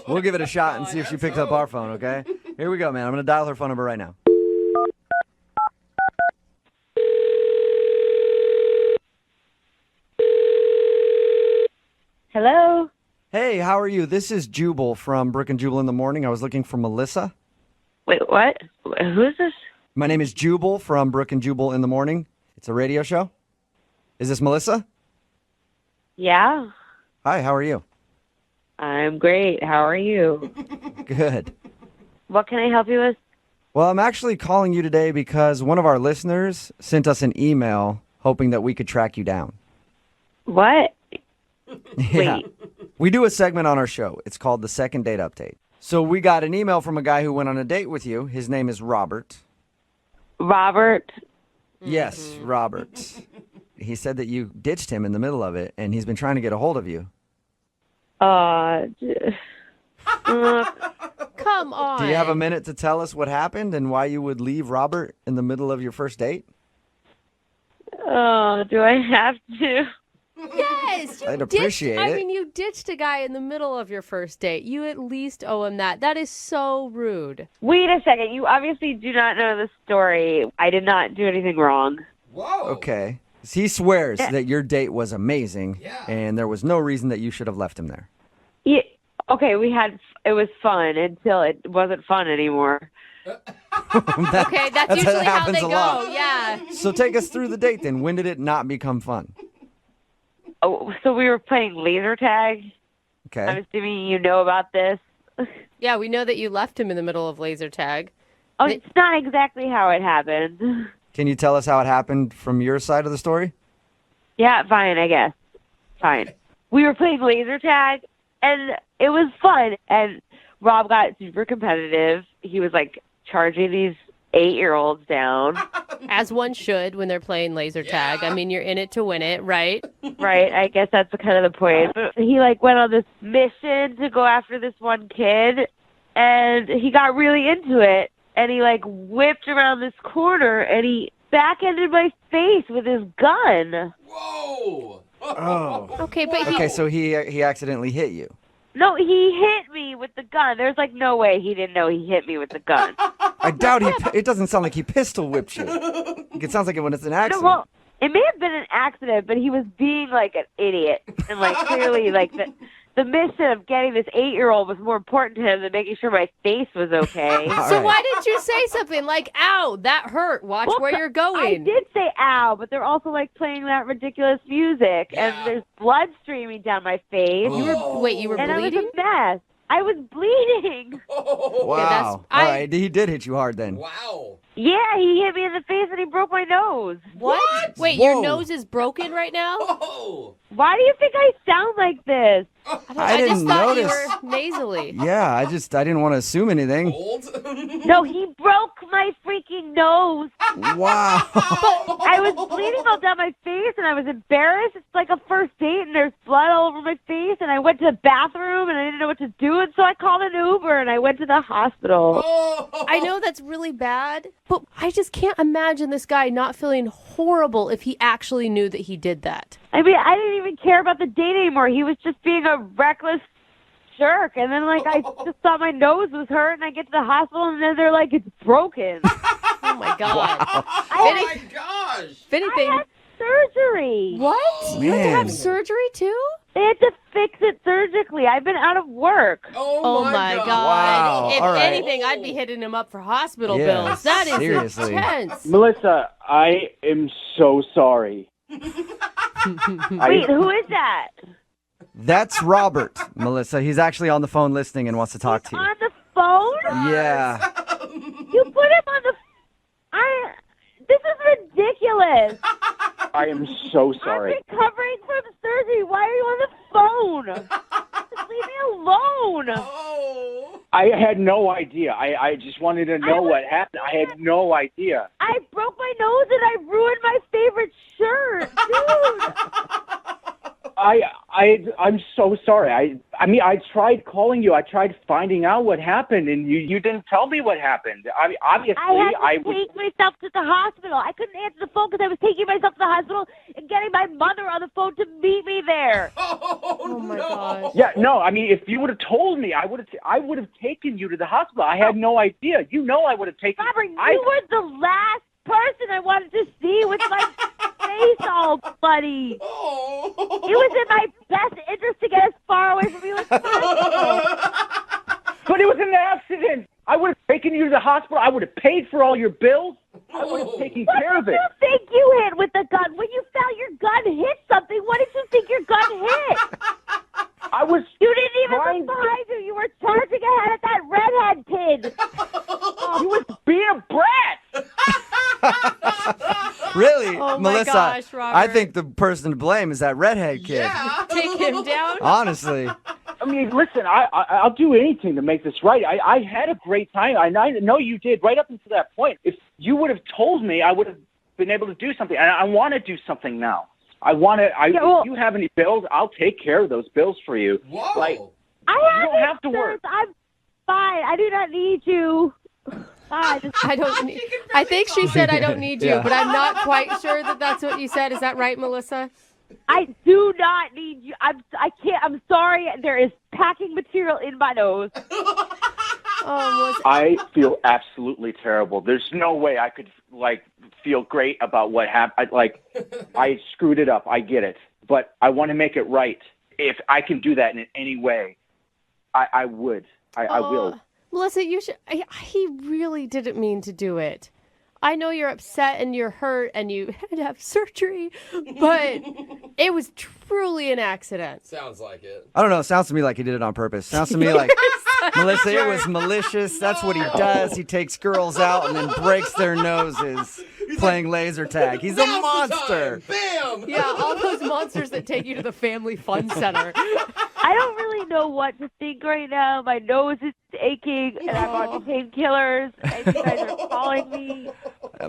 We'll give it a shot and see if she picks up our phone, okay? Here we go, man. I'm going to dial her phone number right now. Hello? Hey, how are you? This is Jubal from Brook and Jubal in the Morning. I was looking for Melissa. Wait, what? Who is this? My name is Jubal from Brook and Jubal in the Morning. It's a radio show. Is this Melissa? Yeah, Hi, how are you? I'm great. How are you? Good. What can I help you with? Well, I'm actually calling you today because one of our listeners sent us an email hoping that we could track you down. What? Yeah. Wait. We do a segment on our show. It's called the Second Date Update. So we got an email from a guy who went on a date with you. His name is Robert. Robert? Yes, Robert. He said that you ditched him in the middle of it, and he's been trying to get a hold of you. Come on. Do you have a minute to tell us what happened and why you would leave Robert in the middle of your first date? Do I have to? Yes, I'd appreciate it. I mean, you ditched a guy in the middle of your first date. You at least owe him that. That is so rude. Wait a second. You obviously do not know the story. I did not do anything wrong. Whoa. Okay. He swears that your date was amazing, and there was no reason that you should have left him there. Yeah. Okay, it was fun until it wasn't fun anymore. Okay, that's usually how they happens a go. lot. Yeah. So take us through the date then. When did it not become fun? Oh, so we were playing laser tag. Okay. I'm assuming you know about this. Yeah, we know that you left him in the middle of laser tag. Oh, it's not exactly how it happened. Can you tell us how it happened from your side of the story? Yeah, fine, I guess. Fine. We were playing laser tag, and it was fun. And Rob got super competitive. He was, like, charging these 8-year-olds down. As one should when they're playing laser tag. I mean, you're in it to win it, right? Right, I guess that's kind of the point. But he, like, went on this mission to go after this one kid, and he got really into it. And he, like, whipped around this corner, and he back-ended my face with his gun. Whoa. Oh. Okay, but Okay, so he accidentally hit you. No, he hit me with the gun. There's, like, no way he didn't know he hit me with the gun. I doubt it doesn't sound like he pistol whipped you. It sounds like it when it's an accident. No, well, it may have been an accident, but he was being, like, an idiot. And, like, clearly, like, the mission of getting this 8-year-old was more important to him than making sure my face was okay. So why didn't you say something like, ow, that hurt, watch Well, where you're going? I did say ow, but they're also, like, playing that ridiculous music, and there's blood streaming down my face. You were and bleeding? I was a mess. I was bleeding. Wow. All right, he did hit you hard then. Wow. Yeah, he hit me in the face and he broke my nose. What? Wait, Whoa. your nose is broken right now? Oh. Why do you think I sound like this? I just didn't thought notice. you were nasally. Yeah, I didn't want to assume anything. Old. No, he broke my freaking nose. Wow. I was bleeding all down my face and I was embarrassed. It's like a first date and there's blood all over my face and I went to the bathroom and I didn't know what to do and so I called an Uber and I went to the hospital. I know that's really bad, but I just can't imagine this guy not feeling horrible if he actually knew that he did that. I mean, I didn't even care about the date anymore. He was just being a reckless jerk. And then, like, I just thought my nose was hurt, and I get to the hospital, and then they're like, it's broken. Oh, my God. Oh my gosh. If anything, I had surgery. what? You had to have Man. surgery, too? They had to fix it surgically. I've been out of work. Oh, my God. Wow. If All right. anything, I'd be hitting him up for hospital Yeah, bills. That is seriously. intense. Melissa, I am so sorry. Wait, who is that? That's Robert, Melissa. He's actually on the phone listening and wants to talk to you. On the phone? Yeah. You put him on the... This is ridiculous. I am so I'm sorry. recovering from surgery. Why are you on the phone? Just leave me alone. Oh. I had no idea. I just wanted to know what happened. I had no idea. I broke my nose and I ruined my favorite shirt, dude. I'm so sorry. I mean, I tried calling you. I tried finding out what happened, and you didn't tell me what happened. I mean, obviously, I had to take myself to the hospital. I couldn't answer the phone because I was taking myself to the hospital and getting my mother on the phone to meet me there. Oh my gosh. Yeah, no. I mean, if you would have told me, I would have taken you to the hospital. I had no idea. You know, I would have taken. Robert, you were the last person I wanted to see with my face all bloody. Oh. It was in my best interest to get as far away from you as possible. But it was an accident. I would have taken you to the hospital. I would have paid for all your bills. I would have taken care of it. What did you think you hit with the gun? When you felt your gun hit something, what did you think your gun hit? I was. You didn't even trying look behind you. You were charging ahead at that redhead kid. You was being a brat. Really, Oh my Melissa? gosh, Robert. I think the person to blame is that redhead kid. Yeah. Take him down. Honestly. I mean, listen, I'll do anything to make this right. I had a great time. I know you did right up until that point. If you would have told me, I would have been able to do something. And I want to do something now. If you have any bills, I'll take care of those bills for you. Whoa. Like, I don't have to work. I'm fine. I do not need you. Fine. I don't need. I think she said I don't need you, Yeah. but I'm not quite sure that that's what you said. Is that right, Melissa? I do not need you. I can't. I'm sorry. There is packing material in my nose. Oh, Melissa. I feel absolutely terrible. There's no way I could, feel great about what happened. I screwed it up. I get it. But I want to make it right. If I can do that in any way, I would. I will. Melissa, you should. He really didn't mean to do it. I know you're upset and you're hurt and you had to have surgery, but it was truly an accident. Sounds like it. I don't know. It sounds to me like he did it on purpose. Sounds to me like, Melissa, it was malicious. That's what he does. He takes girls out and then breaks their noses playing laser tag. He's a Now's the monster. time. Bam. Yeah, all those monsters that take you to the family fun center. I don't really know what to think right now. My nose is aching, and I'm on painkillers, and you guys are calling me.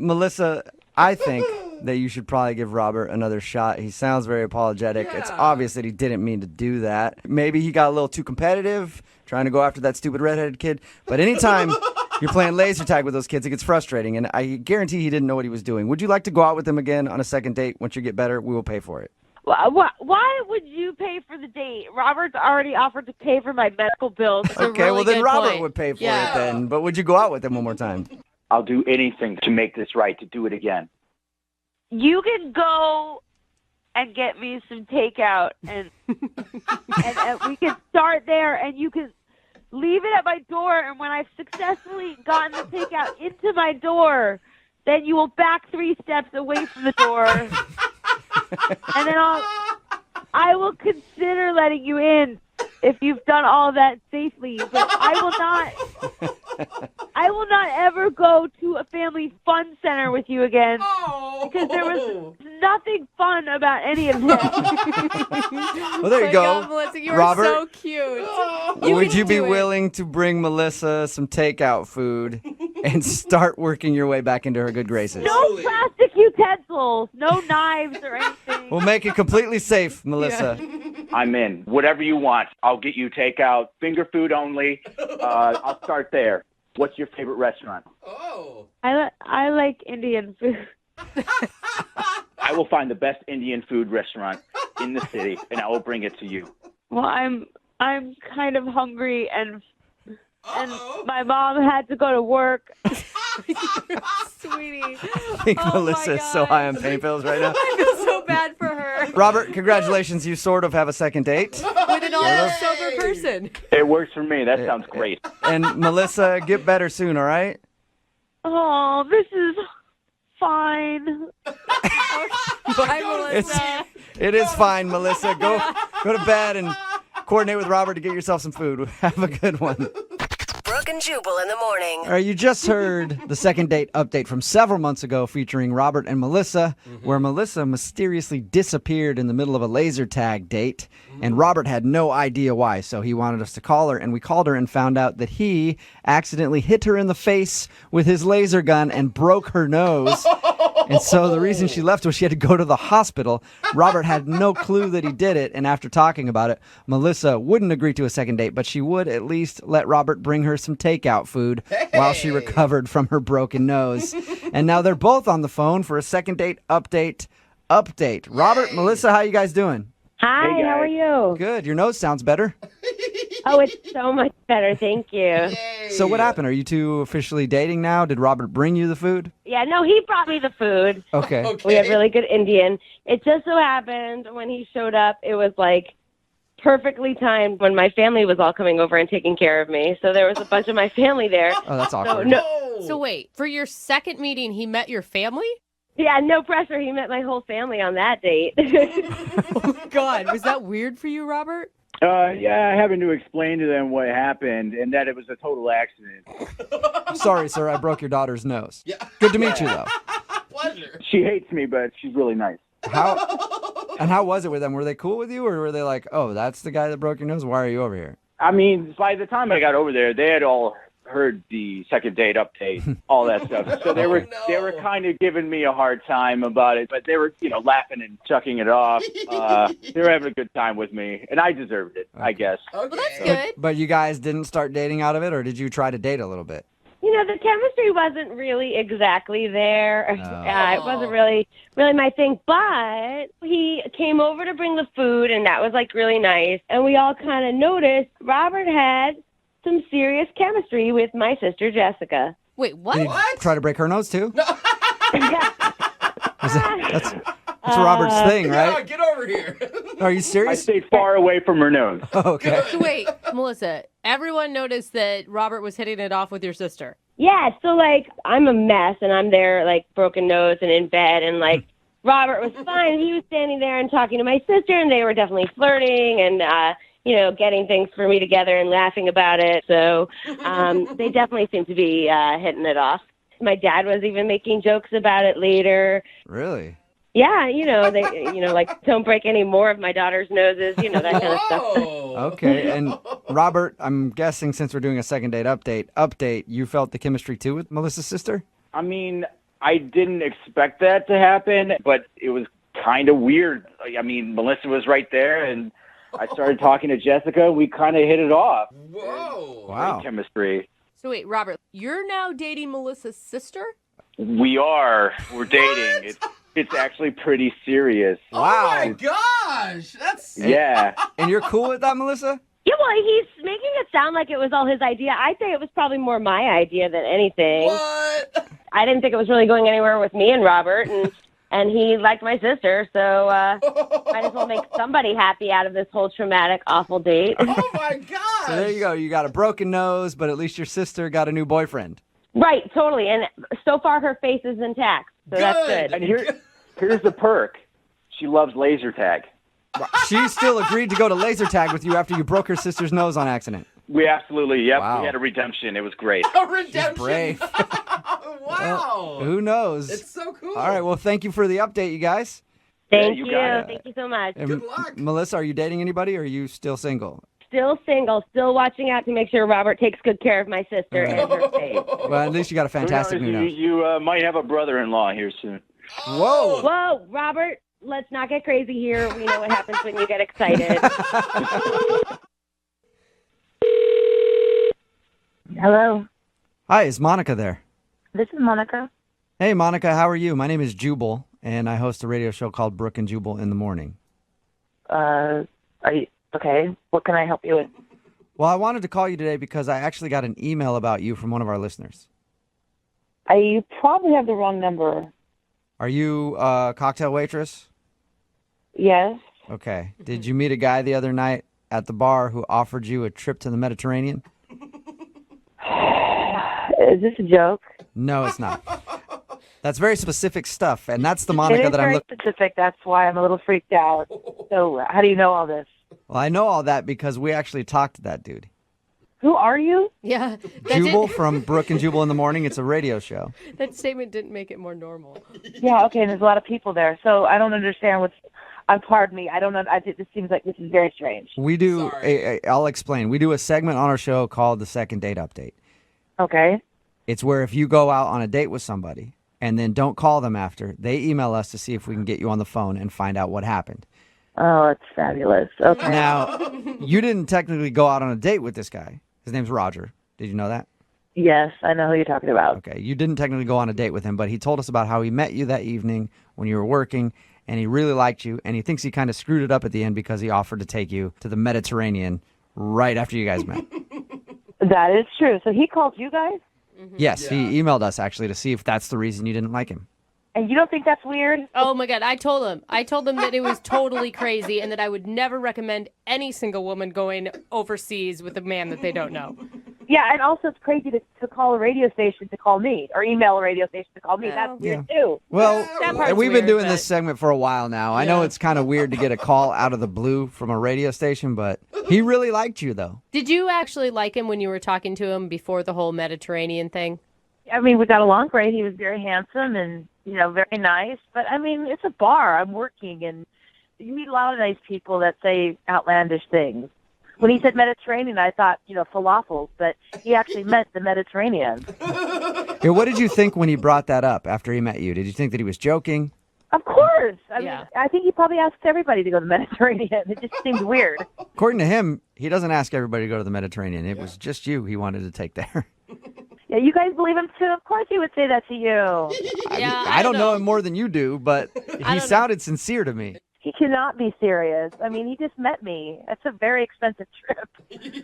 Melissa, I think that you should probably give Robert another shot. He sounds very apologetic. It's Yeah. obvious that he didn't mean to do that. Maybe he got a little too competitive, trying to go after that stupid redheaded kid. But anytime you're playing laser tag with those kids, it gets frustrating. And I guarantee he didn't know what he was doing. Would you like to go out with him again on a second date? Once you get better, we will pay for it. Why would you pay for the date? Robert's already offered to pay for my medical bills. a Okay, really well then good Robert point. would pay for Yeah. it then. But would you go out with him one more time? I'll do anything to make this right, to do it again. You can go and get me some takeout, and we can start there, and you can leave it at my door, and when I've successfully gotten the takeout into my door, then you will back 3 steps away from the door, and then I will consider letting you in if you've done all that safely. But I will not ever go to a family fun center with you again. Oh. Because there was nothing fun about any of this. Well, there you My go. God, Melissa, you Robert, are so cute. would can you be do it. willing to bring Melissa some takeout food and start working your way back into her good graces? No plastic utensils, no knives or anything. We'll make it completely safe, Melissa. I'm in. Whatever you want. I'll get you takeout, finger food only. I'll start there. What's your favorite restaurant? Oh. I like Indian food. I will find the best Indian food restaurant in the city, and I will bring it to you. Well, I'm kind of hungry, and Uh-oh. my mom had to go to work. Sweetie. I think Oh my Melissa is so God. high on pain pills right now. I feel so bad for her. Robert, congratulations. You sort of have a second date. With an almost sober person. It works for me. That sounds great. And Melissa, get better soon, all right? Oh, this is fine. Bye, Melissa. It is fine, Melissa. Go to bed and coordinate with Robert to get yourself some food. Have a good one. Brook and Jubal in the morning. All right, you just heard the second date update from several months ago featuring Robert and Melissa, where Melissa mysteriously disappeared in the middle of a laser tag date, and Robert had no idea why, so he wanted us to call her, and we called her and found out that he accidentally hit her in the face with his laser gun and broke her nose. And so the reason she left was she had to go to the hospital. Robert had no clue that he did it. And after talking about it, Melissa wouldn't agree to a second date, but she would at least let Robert bring her some takeout food while she recovered from her broken nose. And now they're both on the phone for a second date update. Robert, Melissa, how you guys doing? Hi, Hey, guys. how are you? Good. Your nose sounds better. Oh, it's so much better. Thank you. So what happened? Are you two officially dating now? Did Robert bring you the food? Yeah, no, he brought me the food. Okay. Okay. We have really good Indian. It just so happened when he showed up, it was like perfectly timed when my family was all coming over and taking care of me. So there was a bunch of my family there. Oh, that's awkward. no- So wait, for your second meeting, he met your family? Yeah, no pressure. He met my whole family on that date. God, was that weird for you, Robert? Yeah, having to explain to them what happened and that it was a total accident. Sorry, sir. I broke your daughter's nose. Yeah. Good to meet you, though. Pleasure. She hates me, but she's really nice. How was it with them? Were they cool with you, or were they like, oh, that's the guy that broke your nose? Why are you over here? I mean, by the time I got over there, they had all heard the second date update, all that stuff. So they were kind of giving me a hard time about it, but they were, laughing and chucking it off. They were having a good time with me, and I deserved it, I guess. Okay. Well, that's good. But you guys didn't start dating out of it, or did you try to date a little bit? The chemistry wasn't really exactly there. It wasn't really my thing. But he came over to bring the food, and that was like really nice. And we all kind of noticed Robert had some serious chemistry with my sister Jessica. Wait, what? Did you What? try to break her nose too? Yeah. That's Robert's thing, Yeah, right? get over here. Are you I serious? stayed far away from her nose. Okay. So wait, Melissa, everyone noticed that Robert was hitting it off with your sister. Yeah, so like I'm a mess and I'm there like broken nose and in bed and like Robert was fine. He was standing there and talking to my sister and they were definitely flirting and getting things for me together and laughing about it. So they definitely seemed to be hitting it off. My dad was even making jokes about it later. Really? Yeah, they like don't break any more of my daughter's noses, that kind of stuff. Whoa. Okay. And Robert, I'm guessing since we're doing a second date update, you felt the chemistry too with Melissa's sister? I mean, I didn't expect that to happen, but it was kind of weird. I mean, Melissa was right there, and I started talking to Jessica. We kind of hit it off. Whoa. Wow. Chemistry. So wait, Robert, you're now dating Melissa's sister? We're dating. It's actually pretty serious. Wow. Oh my gosh. That's Yeah. And you're cool with that, Melissa? Yeah, well, he's making it sound like it was all his idea. I'd say it was probably more my idea than anything. what? I didn't think it was really going anywhere with me and Robert, and he liked my sister, so might as well make somebody happy out of this whole traumatic, awful date. Oh my gosh. So there you go. You got a broken nose, but at least your sister got a new boyfriend. Right, totally. And so far, her face is intact, so that's Good. good. And here's the perk. She loves laser tag. She still agreed to go to laser tag with you after you broke her sister's nose on accident. We absolutely, yep. Wow. We had a redemption. It was great. A redemption. brave. Wow. Well, who knows? It's so cool. All right. Well, thank you for the update, you guys. Thank you you. got it. Thank you so much. And Good luck. Melissa, are you dating anybody or are you still single? Still single, still watching out to make sure Robert takes good care of my sister and her face. Well, at least you got a fantastic Who new knows? nose. You might have a brother-in-law here soon. Whoa. Whoa, Robert, let's not get crazy here. We know what happens when you get excited. Hello, Hi, is Monica there? this is Monica. Hey, Monica, how are you? My name is Jubal, and I host a radio show called Brook and Jubal in the morning. Are you okay? What can I help you with? Well, I wanted to call you today because I actually got an email about you from one of our listeners. You probably have the wrong number. Are you a cocktail waitress? Yes. Okay. Did you meet a guy the other night at the bar who offered you a trip to the Mediterranean? Is this a joke? No, it's not. That's very specific stuff, and that's the It Monica is that I'm very looking. specific. That's why I'm a little freaked out. So, how do you know all this? Well, I know all that because we actually talked to that dude. Who are you? Yeah. Jubal from Brook and Jubal in the morning. It's a radio show. That statement didn't make it more normal. Yeah. Okay. And there's a lot of people there, so I don't understand what's. Pardon me. I don't know. This seems like this is very strange. We do. Sorry. I'll explain. We do a segment on our show called the Second Date Update. Okay. It's where if you go out on a date with somebody and then don't call them after. They email us to see if we can get you on the phone and find out what happened. Oh, it's fabulous. Okay. Now, you didn't technically go out on a date with this guy. His name's Roger. Did you know that? Yes, I know who you're talking about. Okay, you didn't technically go on a date with him, but he told us about how he met you that evening when you were working, and he really liked you, and he thinks he kind of screwed it up at the end because he offered to take you to the Mediterranean right after you guys met. That is true. So he called you guys? Yes, he emailed us actually to see if that's the reason you didn't like him. And you don't think that's weird? Oh my God, I told him that it was totally crazy and that I would never recommend any single woman going overseas with a man that they don't know. Yeah, and also it's crazy to call a radio station to call me or email a radio station to call me. That's weird too. Well, That part's we've been weird, doing but- this segment for a while now. I know it's kind of weird to get a call out of the blue from a radio station, but he really liked you, though. Did you actually like him when you were talking to him before the whole Mediterranean thing? I mean, we got along great. He was very handsome and, very nice. But, I mean, it's a bar. I'm working, and you meet a lot of nice people that say outlandish things. When he said Mediterranean, I thought, falafels, but he actually meant the Mediterranean. Hey, what did you think when he brought that up after he met you? Did you think that he was joking? Of course. I mean, Yeah. I think he probably asked everybody to go to the Mediterranean. It just seemed weird. According to him, he doesn't ask everybody to go to the Mediterranean. It was just you he wanted to take there. Yeah, you guys believe him too? Of course he would say that to you. Yeah, I don't know him more than you do, but he know. sounded sincere to me. He cannot be serious. I mean, he just met me. That's a very expensive trip.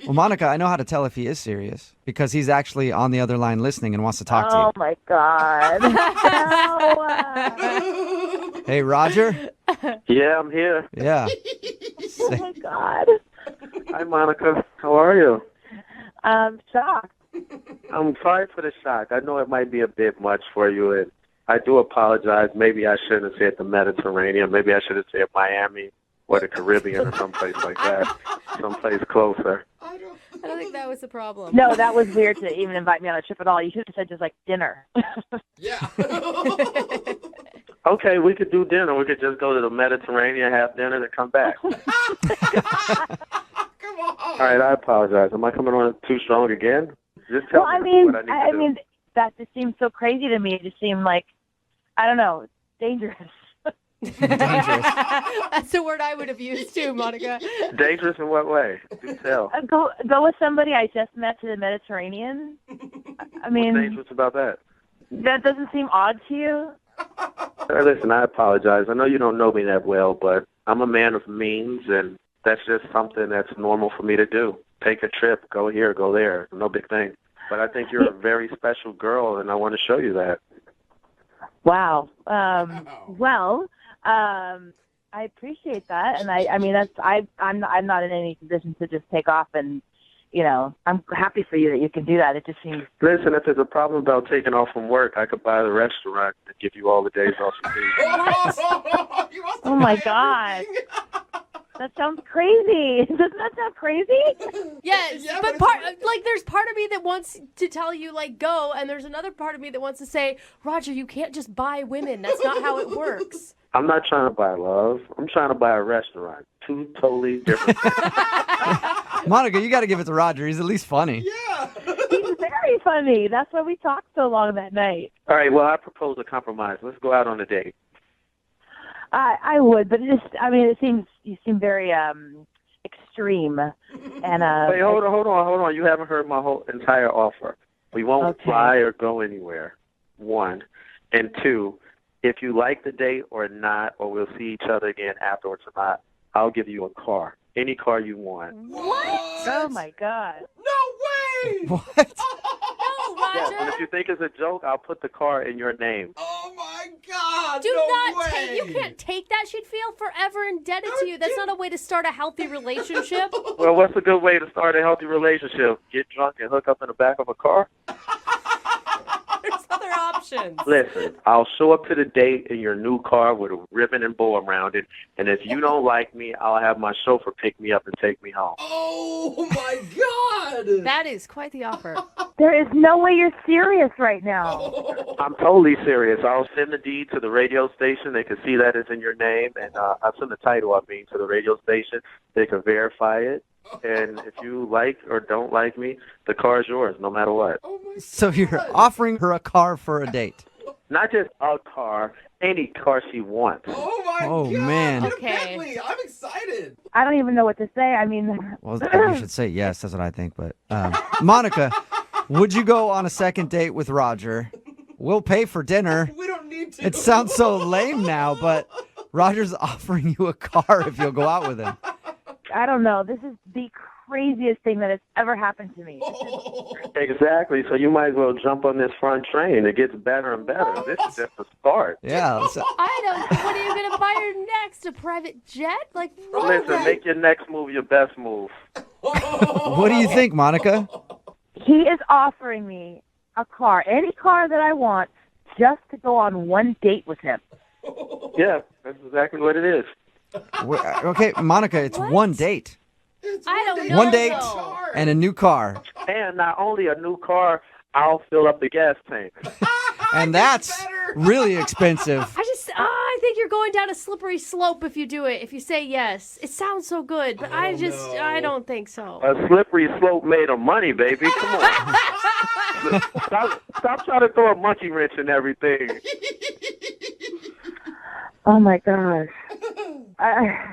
Well, Monica, I know how to tell if he is serious because he's actually on the other line listening and wants to talk to Oh, you. my God. No. Hey, Roger? Yeah, I'm here. Yeah. Oh, my God. Hi, Monica. How are you? I'm shocked. I'm sorry for the shock. I know it might be a bit much for you, and I do apologize. Maybe I shouldn't have said the Mediterranean. Maybe I should have said Miami or the Caribbean or someplace like that, someplace closer. I don't think that was the problem. No, that was weird to even invite me on a trip at all. You should have said just like dinner. Yeah. Okay, we could do dinner. We could just go to the Mediterranean, have dinner, then come back. All Come on. right, I apologize. Am I coming on too strong again? Just tell Well, I me mean, what I need to do. that just seems so crazy to me. It just seemed like, I don't know, dangerous. Dangerous. That's the word I would have used too, Monica. Dangerous in what way? Do tell. Go with somebody I just met to the Mediterranean. I mean, Dangerous about that? that doesn't seem odd to you. Listen, I apologize. I know you don't know me that well, but I'm a man of means, and that's just something that's normal for me to do. Take a trip, go here, go there. No big thing. But I think you're a very special girl, and I want to show you that. Wow. I appreciate that, and I mean I'm not in any position to just take off, and I'm happy for you that you can do that. It just seems. Listen, if there's a problem about taking off from work, I could buy the restaurant and give you all the days off you need. You must Oh my have God. That sounds crazy. Doesn't that sound crazy? Yes, Yeah, but but it's- there's part of me that wants to tell you go, and there's another part of me that wants to say, Roger, you can't just buy women. That's not how it works. I'm not trying to buy love. I'm trying to buy a restaurant. Two totally different things. Monica, you got to give it to Roger. He's at least funny. Yeah. He's very funny. That's why we talked so long that night. All right, well, I propose a compromise. Let's go out on a date. I would, but it seems you seem very extreme, and Wait, hold on. You haven't heard my whole entire offer. We won't Okay. fly or go anywhere, one. And two, if you like the date or not, or we'll see each other again afterwards or not, I'll give you a car. Any car you want. Oh my God. No way. What? No, Yes, and Roger. if you think it's a joke, I'll put the car in your name. Oh my God. Do no not way. take. You can't take that. She'd feel forever indebted to you. That's not a way to start a healthy relationship. Well, what's a good way to start a healthy relationship? Get drunk and hook up in the back of a car? There's other options. Listen, I'll show up to the date in your new car with a ribbon and bow around it, and if you don't like me, I'll have my chauffeur pick me up and take me home. Oh my God. That is quite the offer. There is no way you're serious right now. I'm totally serious. I'll send the deed to the radio station. They can see that it's in your name, and I'll send the title, to the radio station. They can verify it, and if you like or don't like me, the car is yours, no matter what. Oh my So you're offering her a car for a date. Not just a car, any car she wants. Oh my Oh, God. man. Get a Okay. Bentley. I'm excited. I don't even know what to say. I mean, Well, you should say yes. That's what I think. But Monica, would you go on a second date with Roger? We'll pay for dinner. We don't need to. It sounds so lame now, but Roger's offering you a car if you'll go out with him. I don't know. This is the craziest thing that has ever happened to me. Exactly. So you might as well jump on this front train. It gets better and better. This is just the start. Yeah. So, I don't. What are you gonna buy her next? A private jet? Like what? Listen, make your next move your best move. what do you think, Monica? He is offering me a car, any car that I want, just to go on one date with him. Yeah, that's exactly what it is. Okay, Monica, it's one date I don't know. One date. though. and a new car. And not only a new car, I'll fill up the gas tank. And that's really expensive. I think you're going down a slippery slope if you do it. If you say yes, it sounds so good, but I don't think so. A slippery slope made of money, baby. Come on. Stop trying to throw a monkey wrench in everything. Oh my gosh.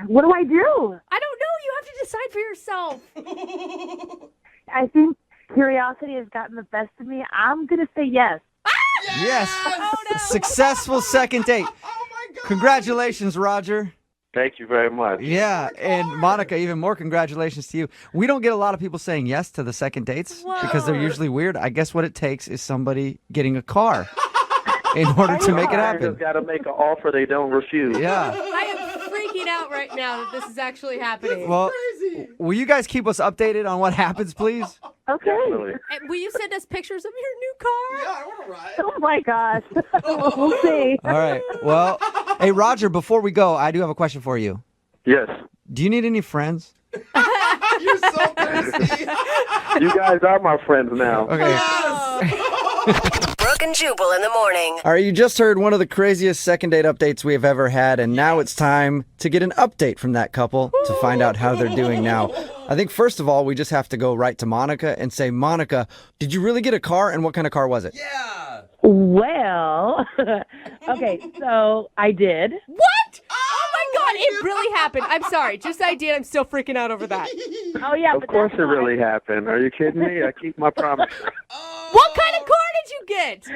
What do I do? I don't know. You have to decide for yourself. I think curiosity has gotten the best of me. I'm going to say yes. Yes. Oh, no. Successful second date. Oh my God. Congratulations, Roger. Thank you very much. Yeah, and Monica, even more congratulations to you. We don't get a lot of people saying yes to the second dates because they're usually weird. I guess what it takes is somebody getting a car in order to make it I happen. just got to make an offer they don't refuse. Yeah. I am freaking out right now that this is actually happening. Well, Crazy. will you guys keep us updated on what happens, please? Okay. Definitely. And will you send us pictures of your new car? Yeah, I want to ride. Oh my gosh. We'll see. All right. Well, hey, Roger, before we go, I do have a question for you. Yes. Do you need any friends? You're so thirsty. You guys are my friends now. Okay. Brook and Jubal in the morning. All right, you just heard one of the craziest second date updates we have ever had, and now it's time to get an update from that couple to find out how they're doing now. I think, first of all, we just have to go right to Monica and say, Monica, did you really get a car, and what kind of car was it? Yeah. Well, okay, so I did. What? Oh my God, it really happened. I'm sorry. Just I did. I'm still freaking out over that. Oh yeah, Of but course that's it why- really happened. Are you kidding me? I keep my promise. What kind of car did you get?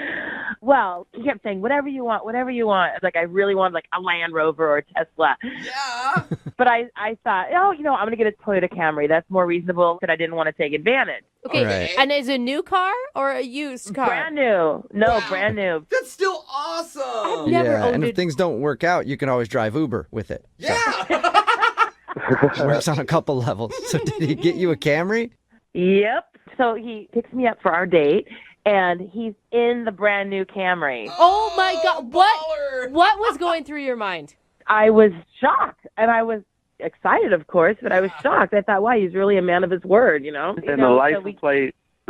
Well, he kept saying whatever you want, whatever you want. Like I really wanted like a Land Rover or a Tesla. Yeah. But I thought, oh, you know, I'm gonna get a Toyota Camry. That's more reasonable. But I didn't want to take advantage. Okay, All right. and is it a new car or a used car? Brand new. No, Wow. brand new. That's still awesome. Never yeah, and owned if it. things don't work out, you can always drive Uber with it. Yeah. It works on a couple levels. So did he get you a Camry? Yep. So he picks me up for our date, and he's in the brand new Camry. Oh my God! baller. What was going through your mind? I was shocked, and I was excited, of course, but I was shocked. I thought, wow, he's really a man of his word, you know. And the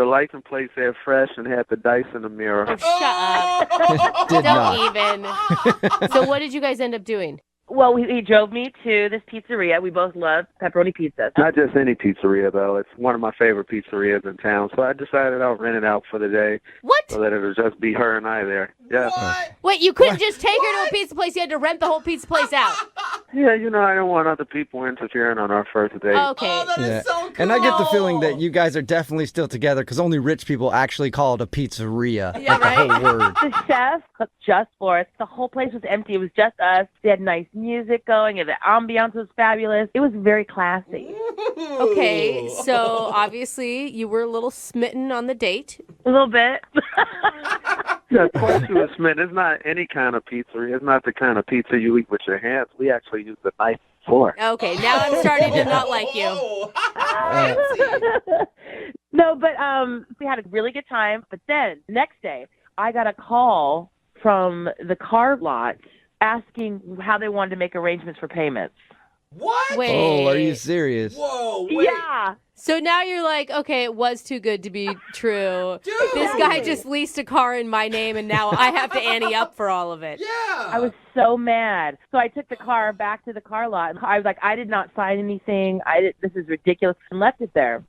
license plate said fresh and had the dice in the mirror. Oh, shut up! Did not. Don't even. So what did you guys end up doing? Well, he drove me to this pizzeria. We both love pepperoni pizza. Not just any pizzeria, though. It's one of my favorite pizzerias in town. So I decided I'll rent it out for the day What? so that it'll just be her and I there. Yeah. What? Wait, you couldn't just take her to a pizza place. You had to rent the whole pizza place out. Yeah, you know, I don't want other people interfering on our first date. Okay. Oh, that is Yeah. so cool. And I get the feeling that you guys are definitely still together because only rich people actually call it a pizzeria. Yeah, like the right? whole word. The chef cooked just for us. The whole place was empty. It was just us. They had nice music going, and the ambiance was fabulous. It was very classy. Okay, so obviously you were a little smitten on the date. A little bit. Yeah, of course you was Smith. It's not any kind of pizzeria. It's not the kind of pizza you eat with your hands. We actually use the knife and fork. Okay, now I'm starting to not like you. No, but we had a really good time. But then next day, I got a call from the car lot asking how they wanted to make arrangements for payments. What? Wait. Oh, are you serious? Whoa. Wait. Yeah. So now you're like, okay, it was too good to be true. Dude. This guy just leased a car in my name, and now I have to ante up for all of it. Yeah. I was so mad. So I took the car back to the car lot. I was like, I did not sign anything. This is ridiculous, and left it there.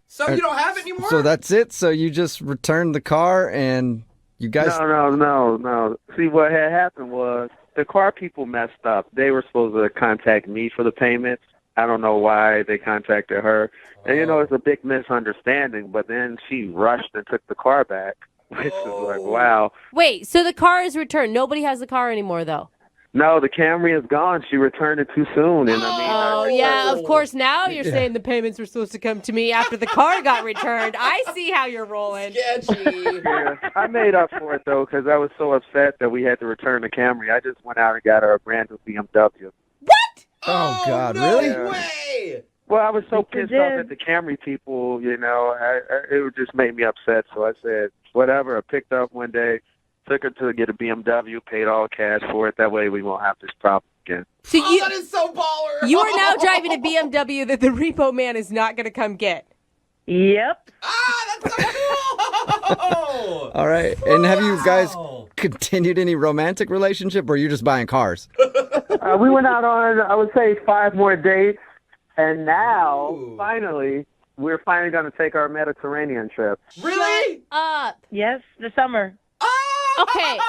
So you don't have it anymore? So that's it? So you just returned the car and You guys. No. See, what had happened was the car people messed up. They were supposed to contact me for the payments. I don't know why they contacted her. And, it's a big misunderstanding. But then she rushed and took the car back, which is like, wow. Wait, so the car is returned. Nobody has the car anymore, though. No, the Camry is gone. She returned it too soon. And Yeah, of course. Now you're saying the payments were supposed to come to me after the car got returned. I see how you're rolling. Sketchy. Yeah, I made up for it, though, because I was so upset that we had to return the Camry. I just went out and got her a brand new BMW. What? Oh, God, no really? way. Well, I was so pissed off at the Camry people, it just made me upset. So I said, whatever. I picked up one day, took her to get a BMW, paid all cash for it. That way we won't have this problem again. So that is so baller. You are now driving a BMW that the repo man is not going to come get. Yep. That's so cool. All right. And have you guys continued any romantic relationship, or are you just buying cars? We went out on, I would say, 5 more dates. And now, finally, we're finally going to take our Mediterranean trip. Really? Yes, the summer. Okay.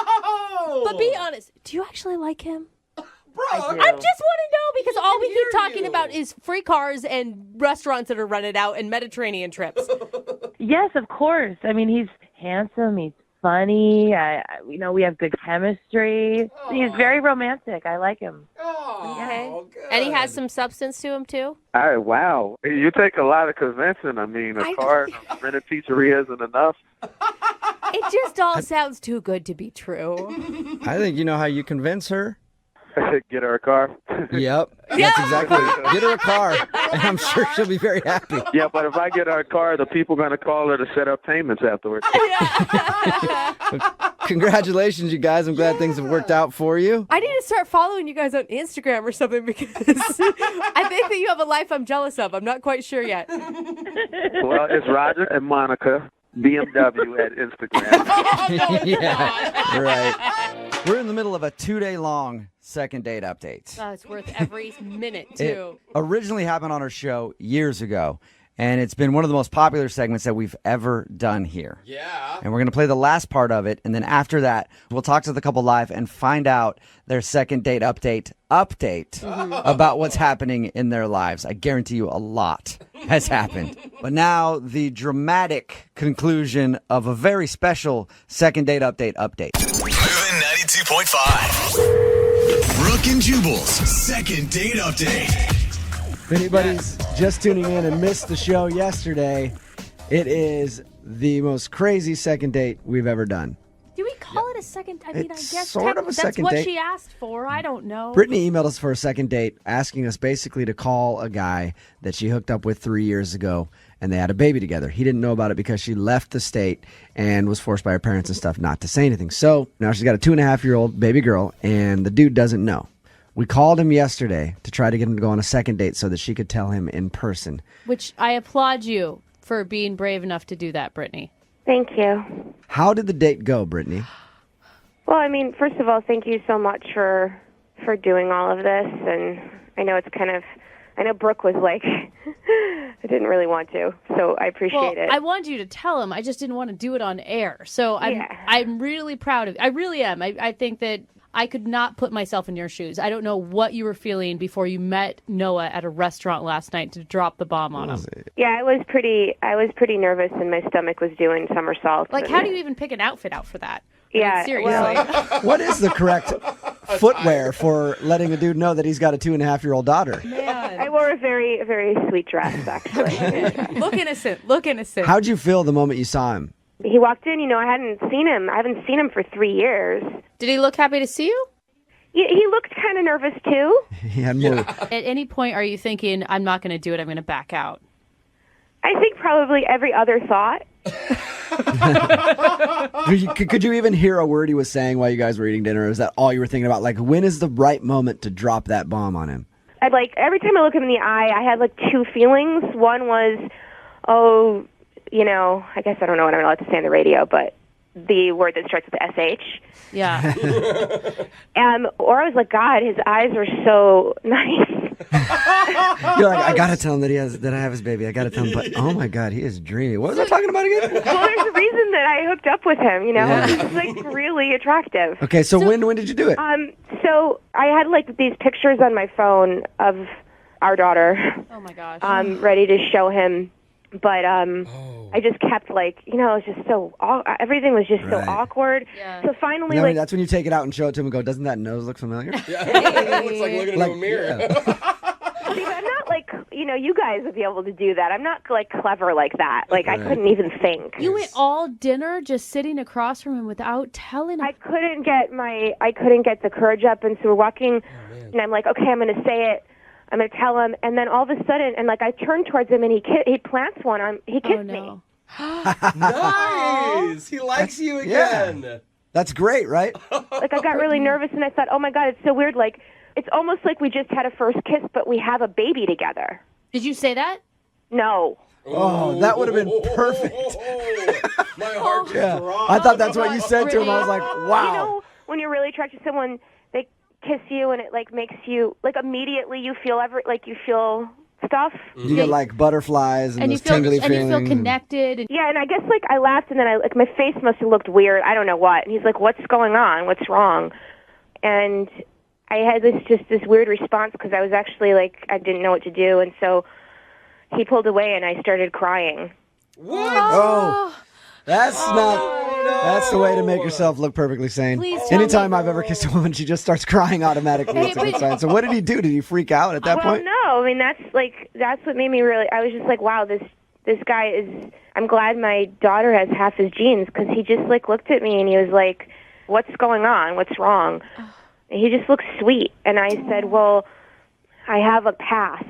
But be honest, do you actually like him? Bro, I just want to know because all we keep talking about is free cars and restaurants that are rented out and Mediterranean trips. Yes, of course. I mean, he's handsome. He's funny. We have good chemistry. He's very romantic. I like him. Okay. Good. And he has some substance to him, too? Wow. You take a lot of convincing. I mean, a car and a rented pizzeria isn't enough. It just all sounds too good to be true. I think you know how you convince her. Get her a car. Yep. That's exactly it. Get her a car, and I'm sure she'll be very happy. Yeah, but if I get her a car, the people are going to call her to set up payments afterwards. Congratulations, you guys. I'm glad things have worked out for you. I need to start following you guys on Instagram or something because I think that you have a life I'm jealous of. I'm not quite sure yet. Well, it's Roger and Monica, BMW at Instagram. Yeah, right. We're in the middle of a 2-day-long second date update. Oh, it's worth every minute, too. It originally happened on our show years ago, and it's been one of the most popular segments that we've ever done here. Yeah. And we're going to play the last part of it, and then after that, we'll talk to the couple live and find out their second date update about what's happening in their lives. I guarantee you a lot has happened. But now, the dramatic conclusion of a very special second date update. Moving 92.5. Brook and Jubal's second date update. If anybody's just tuning in and missed the show yesterday, it is the most crazy second date we've ever done. Do we call it a second? I mean, It's I guess sort of a that's second what date. she asked for. I don't know. Brittany emailed us for a second date, asking us basically to call a guy that she hooked up with 3 years ago, and they had a baby together. He didn't know about it because she left the state and was forced by her parents and stuff not to say anything. So now she's got a 2.5-year-old baby girl, and the dude doesn't know. We called him yesterday to try to get him to go on a second date so that she could tell him in person. Which I applaud you for being brave enough to do that, Brittany. Thank you. How did the date go, Brittany? Well, I mean, first of all, thank you so much for doing all of this. And I know I know Brooke was like, I didn't really want to, so I appreciate it. I wanted you to tell him. I just didn't want to do it on air. So I'm really proud of you. I really am. I think that I could not put myself in your shoes. I don't know what you were feeling before you met Noah at a restaurant last night to drop the bomb on him. Yeah, I was pretty nervous, and my stomach was doing somersaults. Like, how do you even pick an outfit out for that? Yeah, I mean, seriously. What is the correct footwear for letting a dude know that he's got a 2.5-year-old daughter? Man. I wore a very, very sweet dress, actually. Look innocent. Look innocent. How'd you feel the moment you saw him? He walked in, I hadn't seen him for 3 years. Did he look happy to see you? He looked kind of nervous, too. He had more. At any point, are you thinking, I'm not going to do it, I'm going to back out? I think probably every other thought. Could you even hear a word he was saying while you guys were eating dinner? Or is that all you were thinking about? Like, when is the right moment to drop that bomb on him? Every time I look him in the eye, I had, two feelings. One was, I guess I don't know what I'm allowed to say on the radio, but the word that starts with SH. Yeah. Or I was like, God, his eyes are so nice. You're like, I gotta tell him that I have his baby. I gotta tell him, but oh my God, he is dreamy. What was I talking about again? Well, there's a reason that I hooked up with him. You know, Yeah. he's like really attractive. Okay, so when did you do it? So I had like these pictures on my phone of our daughter. Oh my gosh. Ready to show him, but I just kept like, you know, it was just so everything was just so Right. awkward. Yeah. So finally, No, like, that's when you take it out and show it to him and go, doesn't that nose look familiar? Yeah. It looks like looking into a mirror. see, I'm not like, you know, you guys would be able to do that. I'm not like clever like that. Like I couldn't even think. You went all dinner just sitting across from him without telling him. I couldn't get the courage up, and so we're walking, and I'm like, okay, I'm going to say it. I'm going to tell him, and then all of a sudden, and like I turn towards him, and he plants one on. He kissed me. Nice. He likes you again. That's great, right? Like I got really nervous, and I thought, oh my God, it's so weird. Like it's almost like we just had a first kiss, but we have a baby together. Did you say that? No. Oh, that would have been perfect. My heart just dropped. I thought that's what you said to him. I was like, wow. You know, when you're really attracted to someone, they kiss you, and it like makes you like immediately you feel you feel stuff. You get like butterflies and those you feel tingly feelings. you feel connected. And Yeah, and I guess like I laughed, and then my face must have looked weird. I don't know what. And he's like, "What's going on? What's wrong?" And I had this weird response because I was actually like I didn't know what to do, and so he pulled away, and I started crying. What? Oh, that's that's the way to make yourself look perfectly sane. Please tell Anytime me. I've ever kissed a woman, she just starts crying automatically. It's a good sign. So what did he do? Did he freak out at that Well, point? no, I mean that's what made me really. I was just like, wow, this guy is. I'm glad my daughter has half his genes because he just like looked at me and he was like, "What's going on? What's wrong?" And he just looked sweet, and I said, "Well, I have a past."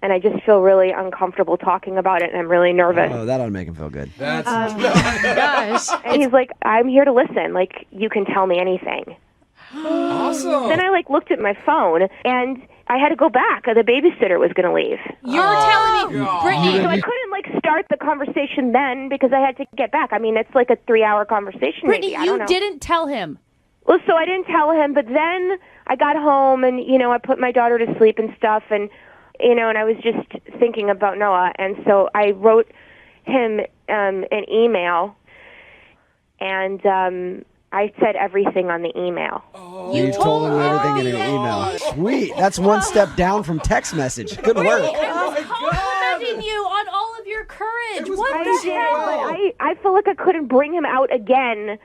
And I just feel really uncomfortable talking about it, and I'm really nervous. Oh, that ought to make him feel good. That's gosh. And he's like, I'm here to listen. Like, you can tell me anything. awesome. Then I, like, looked at my phone, and I had to go back. The babysitter was going to leave. You're telling me, God. Brittany. So I couldn't, like, start the conversation then because I had to get back. I mean, it's like a 3-hour conversation Brittany, maybe. I don't you know. didn't tell him. Well, so I didn't tell him, but then I got home, and, you know, I put my daughter to sleep and stuff, and, you know, and I was just thinking about Noah, and so I wrote him an email, and I said everything on the email. You told him everything in an email. Sweet. That's one step down from text message. Good work. I was complimenting you on all of your courage. What I the did, hell? but I feel like I couldn't bring him out again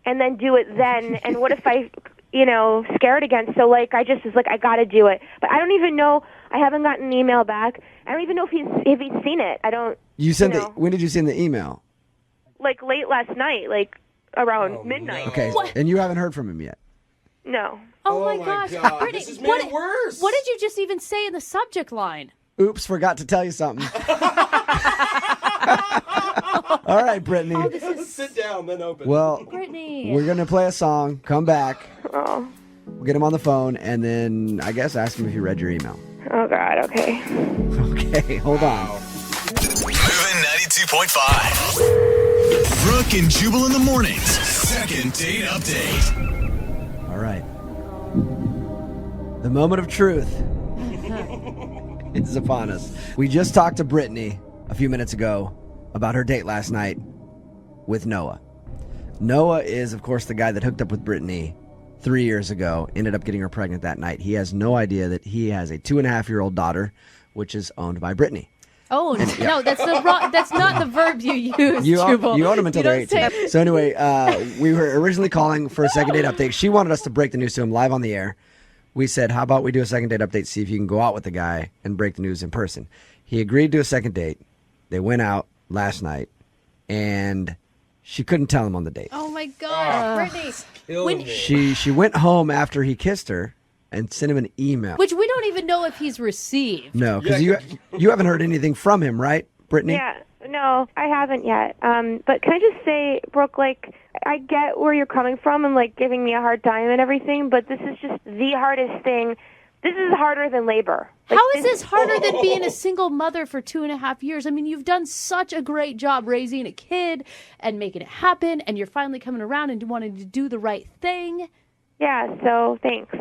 and then do it then, and what if I, you know, scared again? So, like, I just was like, I got to do it. But I don't even know. I haven't gotten an email back. I don't even know if he's seen it. I don't. You sent know. when did you send the email? Like late last night, like around midnight. Okay, and you haven't heard from him yet. No. Oh, Oh my my gosh. God, Brittany, this has made it worse. What did you just even say in the subject line? Oops, forgot to tell you something. All right, Brittany. Sit down, then open. Well, Brittany. we're going to play a song, come back, Oh. we'll get him on the phone, and then I guess ask him if he read your email. Oh God. Okay. Okay, hold on. Moving 92.5. Brook and Jubal in the mornings. Second date update. All right. The moment of truth is upon us. We just talked to Brittany a few minutes ago about her date last night with Noah. Noah is, of course, the guy that hooked up with Brittany 3 years ago, ended up getting her pregnant that night. He has no idea that he has a 2.5-year-old daughter, which is owned by Brittany. Oh, no, that's not the verb you use, You Jubal. own them until You they're don't 18. So anyway, we were originally calling for a second date update. She wanted us to break the news to him live on the air. We said, how about we do a second date update, see if you can go out with the guy and break the news in person. He agreed to a second date. They went out last night, and she couldn't tell him on the date. Oh, my God, Brittany. She went home after he kissed her and sent him an email. Which we don't even know if he's received. No, because you haven't heard anything from him, right, Brittany? Yeah. No, I haven't yet. But can I just say, Brooke, like, I get where you're coming from and, like, giving me a hard time and everything, but this is just the hardest thing. This is harder than labor. Like, How is this harder than being a single mother for 2.5 years? I mean, you've done such a great job raising a kid and making it happen, and you're finally coming around and wanting to do the right thing. Yeah, so thanks.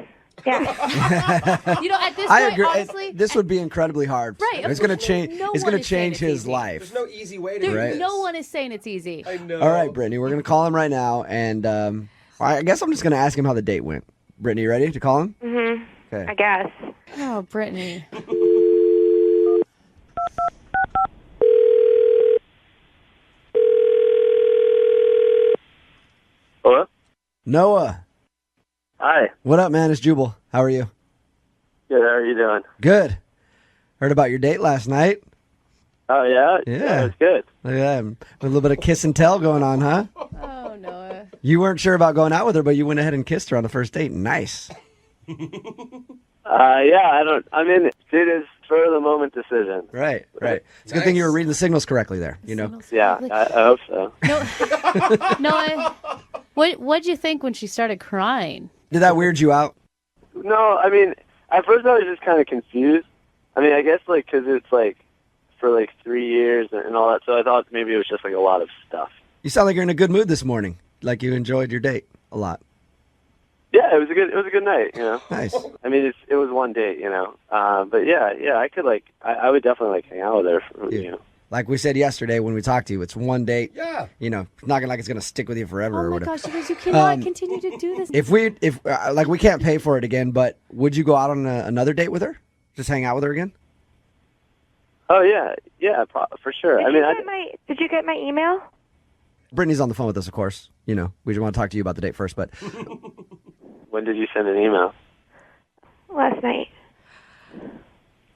Yeah. At this I point, agree. honestly, This would be incredibly hard. Right, of It's going to course. change. No It's one going to is saying change it's his easy. life. There's no easy way to do Right. this. No one is saying it's easy. I know. All right, Brittany, we're going to call him right now, and I guess I'm just going to ask him how the date went. Brittany, you ready to call him? Mhm. Okay. I guess. Oh, Brittany. Hello? Noah, Hi. what up, man? It's Jubal. How are you? Good. How are you doing? Good. Heard about your date last night. Oh, yeah? Yeah. It was good. Look at that. A little bit of kiss and tell going on, huh? Oh, Noah. You weren't sure about going out with her, but you went ahead and kissed her on the first date. Nice. Yeah, I mean, it is for the moment decision. Right. It's a good thing you were reading the signals correctly there, you know? Yeah, I hope so. Noah, what'd you think when she started crying? Did that weird you out? No, I mean, at first I was just kind of confused. I mean, I guess, like, because it's, like, for, like, 3 years and all that, so I thought maybe it was just, like, a lot of stuff. You sound like you're in a good mood this morning, like you enjoyed your date a lot. Yeah, it was a good night, you know. Nice. I mean, it was one date, you know. But yeah, I could, like, I would definitely, like, hang out with her, you know. Like we said yesterday when we talked to you, it's one date. Yeah. You know, it's not like it's going to stick with you forever Oh or my whatever. gosh, you guys, you cannot continue to do this. If we can't pay for it again, but would you go out on another date with her? Just hang out with her again? Oh, yeah, for sure. Did you get my email? Brittany's on the phone with us, of course. You know, we just want to talk to you about the date first, but When did you send an email? Last night.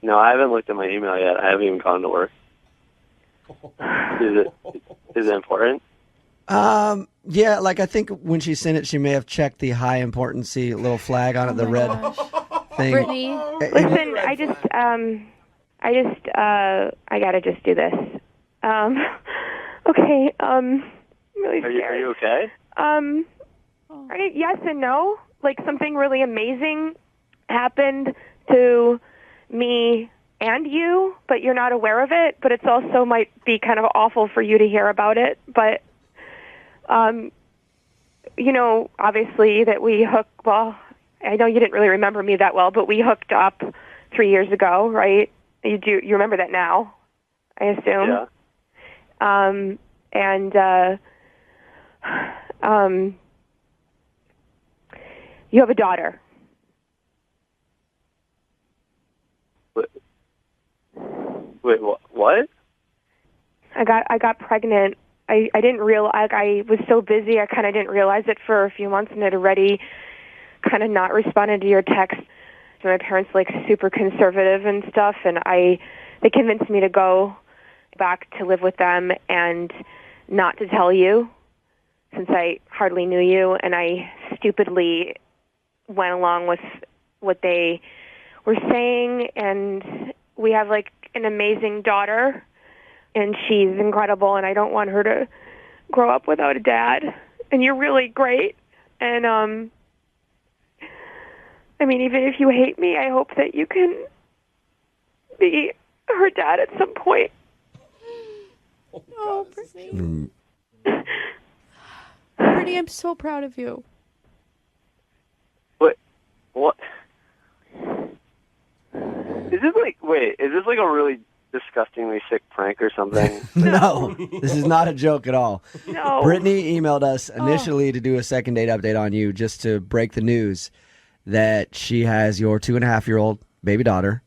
No, I haven't looked at my email yet. I haven't even gone to work. Is it important? yeah, like I think when she sent it, she may have checked the high importancy little flag on it, the red thing. Brittany, Listen, I gotta just do this. Okay, I'm really scared. Are you okay? Yes and no. Like something really amazing happened to me and you, but you're not aware of it. But it's also might be kind of awful for you to hear about it. But, you know, obviously that we hooked. Well, I know you didn't really remember me that well, but we hooked up 3 years ago, right? You do. You remember that now, I assume. Yeah. You have a daughter. Wait, what? I got pregnant. I didn't realize. I was so busy. I kind of didn't realize it for a few months, and had already kind of not responded to your text. So my parents like super conservative and stuff, and they convinced me to go back to live with them and not to tell you, since I hardly knew you, and I stupidly went along with what they were saying. And we have like an amazing daughter, and she's incredible, and I don't want her to grow up without a dad. And you're really great. And I mean, even if you hate me, I hope that you can be her dad at some point. oh, Brittany. Brittany, I'm so proud of you. What? Is this like a really disgustingly sick prank or something? No, this is not a joke at all. No. Brittany emailed us initially to do a second date update on you, just to break the news that she has your 2.5-year-old baby daughter.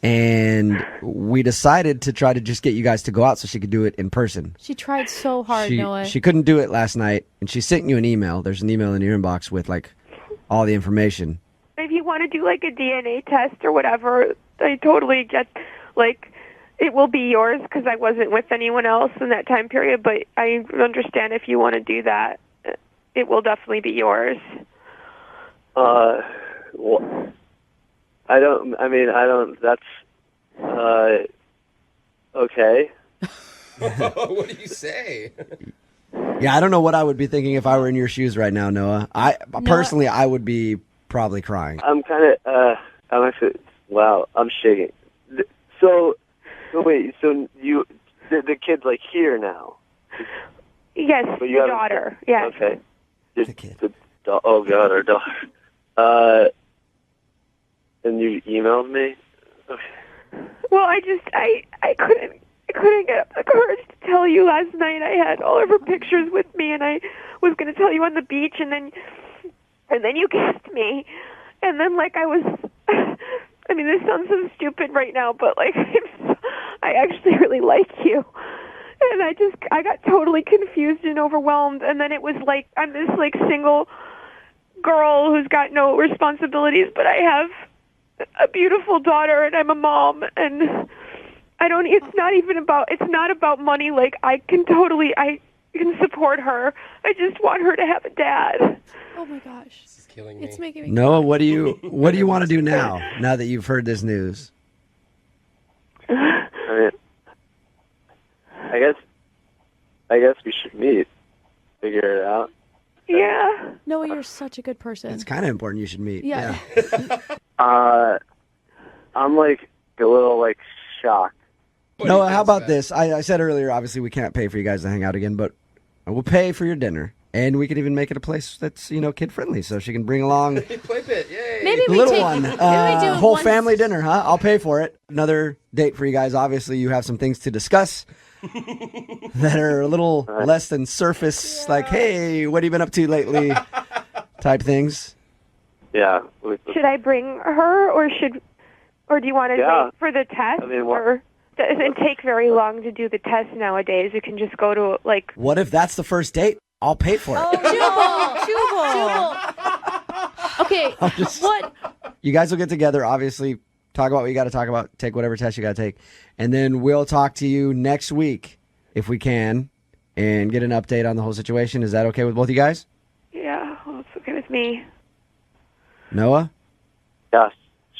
And we decided to try to just get you guys to go out so she could do it in person. She tried so hard, Noah. She couldn't do it last night, and she sent you an email. There's an email in your inbox with like all the information. If you want to do like a DNA test or whatever, I totally get, like, it will be yours because I wasn't with anyone else in that time period, but I understand if you want to do that, it will definitely be yours. Well, that's, okay. What do you say? Yeah, I don't know what I would be thinking if I were in your shoes right now, Noah. Personally, I would be probably crying. I'm kind of, I'm actually, wow, I'm shaking. So wait, so the kid's like here now? Yes, But you your haven't- daughter. Yes. Okay. The kid. Oh God, our daughter. And you emailed me? Well, I couldn't get up the courage to tell you last night. I had all of her pictures with me, and I was going to tell you on the beach, and then you kissed me, and then like I was. I mean, this sounds so stupid right now, but like I actually really like you, and I got totally confused and overwhelmed, and then it was like I'm this like single girl who's got no responsibilities, but I have a beautiful daughter, and I'm a mom, and it's not about money. Like I can support her. I just want her to have a dad. Oh my gosh. This is killing me. It's making me Noah, what do you want to do now that you've heard this news? I mean, I guess we should meet. Figure it out. Yeah. Noah, you're such a good person. It's kind of important you should meet. Yeah. I'm like a little like shocked. Noah, how about this? I said earlier, obviously we can't pay for you guys to hang out again, but we'll pay for your dinner. And we could even make it a place that's, kid friendly, so she can bring along Play pit, yay. Maybe the we little take one. maybe we do Whole one- family dinner, huh? I'll pay for it. Another date for you guys. Obviously, you have some things to discuss that are a little less than surface, like, hey, what have you been up to lately? Type things. Yeah. Should I bring her, or do you want to wait for the test? I mean, or doesn't take very long to do the test nowadays. You can just go to like. What if that's the first date? I'll pay for it. Jubal. Okay, what? You guys will get together, obviously, talk about what you got to talk about, take whatever test you got to take, and then we'll talk to you next week, if we can, and get an update on the whole situation. Is that okay with both of you guys? Yeah, well, it's okay with me. Noah? Yeah,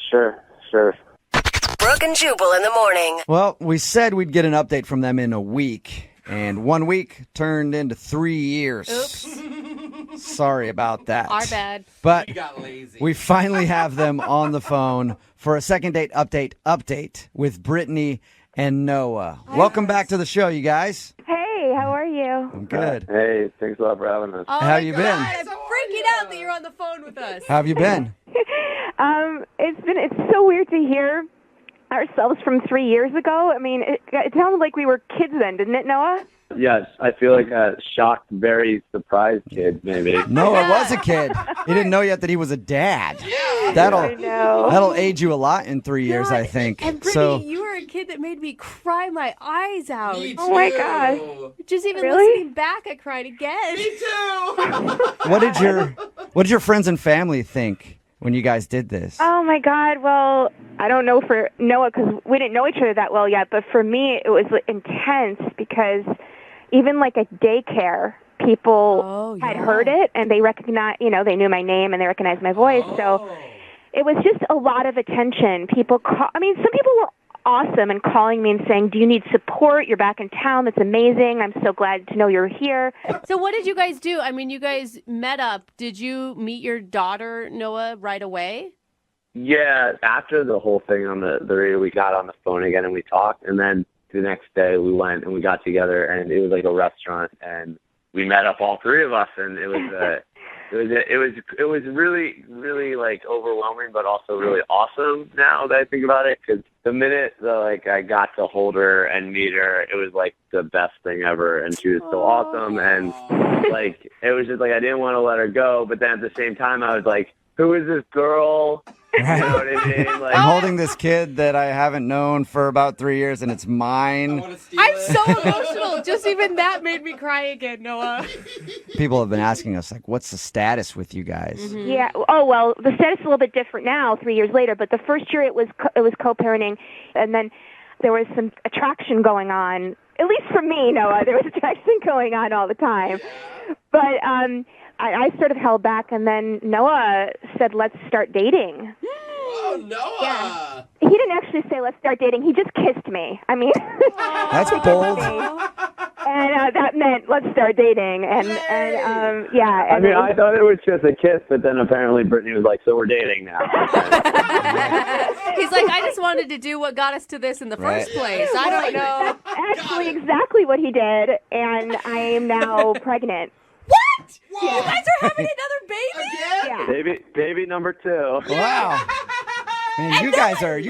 sure. Brook and Jubal in the morning. Well, we said we'd get an update from them in a week, and 1 week turned into 3 years. Oops. Sorry about that. Our bad. But You got lazy. we finally have them on the phone for a second date update with Brittany and Noah. Welcome back to the show, you guys. Hey, how are you? I'm good. Hey, thanks a lot for having us. Oh How my you God, been? I'm freaking out that you're on the phone with us. How have you been? It's so weird to hear ourselves from 3 years ago. I mean, it sounded like we were kids then, didn't it, Noah? Yes, I feel like a shocked, very surprised kid, maybe. Noah was a kid. He didn't know yet that he was a dad. I That'll know. age you a lot in 3 years, I think. And Brittany, you were a kid that made me cry my eyes out. Me too. Oh my gosh. Just even Really? listening back, I cried again. Me too. What did your friends and family think when you guys did this? Oh my God. Well, I don't know for Noah because we didn't know each other that well yet, but for me it was intense because even like at daycare, people had heard it and they recognized, they knew my name and they recognized my voice. So it was just a lot of attention. Some people were awesome and calling me and saying, "Do you need support? You're back in town. That's amazing. I'm so glad to know you're here." So what did you guys do? I mean, you guys met up. Did you meet your daughter, Noah, right away? Yeah, after the whole thing on the radio, we got on the phone again and we talked, and then the next day we went and we got together, and it was like a restaurant, and we met up all three of us, and it was it was really, really like overwhelming, but also really awesome now that I think about it, because the minute that I got to hold her and meet her, it was like the best thing ever, and she was so awesome, and like it was just like I didn't want to let her go, but then at the same time I was like, who is this girl? You know what I mean? Like, I'm holding this kid that I haven't known for about 3 years, and it's mine. I'm so emotional. Just even that made me cry again, Noah. People have been asking us, like, what's the status with you guys? Mm-hmm. Yeah. Oh, well, the status is a little bit different now, 3 years later. But the first year it was co-parenting, and then there was some attraction going on. At least for me, Noah, there was attraction going on all the time. But I sort of held back, and then Noah said, "Let's start dating." Oh, Noah! Yeah. He didn't actually say, "Let's start dating." He just kissed me. I mean, That's bold. and that meant let's start dating. And yeah. I And mean, I thought it was just a kiss, but then apparently Brittany was like, "So we're dating now." He's like, I just wanted to do what got us to this in the first place. I don't know. That's actually exactly what he did, and I am now pregnant. What? Whoa. You guys are having another baby? Yeah. Baby number 2. Wow. Man, you